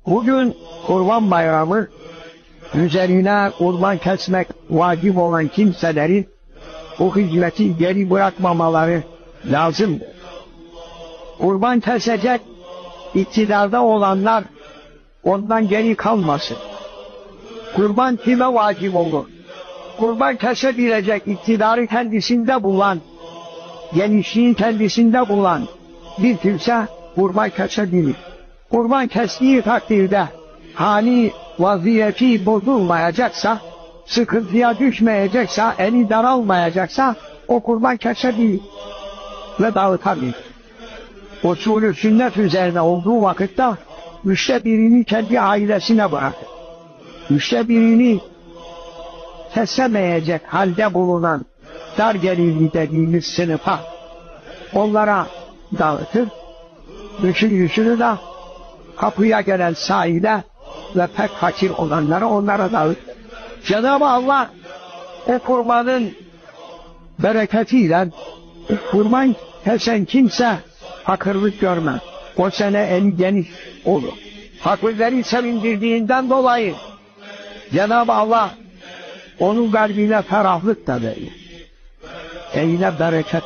Bugün Kurban Bayramı, üzerine kurban kesmek vacip olan kimselerin bu hizmeti geri bırakmamaları lazım. Kurban kesecek iktidarda olanlar ondan geri kalmasın. Kurban kime vacip olur? Kurban kesebilecek iktidarı kendisinde bulan, genişliği kendisinde bulan bir kimse kurban kesebilir. Kurban kestiği takdirde hali vaziyeti bozulmayacaksa, sıkıntıya düşmeyecekse, eli daralmayacaksa o kurban kesebilir ve dağıtabilir. Usulü sünnet üzerine olduğu vakitte 1/3'ünü kendi ailesine bırakır. 1/3'ünü kesemeyecek halde bulunan dar gelirli dediğimiz sınıfa onlara dağıtır. 3/3'ünü de kapıya gelen sahile ve pek fakir olanlara onlara dağıtır. Cenab-ı Allah o kurbanın bereketiyle kurban kesen kimse fakirlik görmez. O sene en geniş olur. Fakirleri sevindirdiğinden dolayı Cenab-ı Allah onun kalbine ferahlık da verir. Eline bereket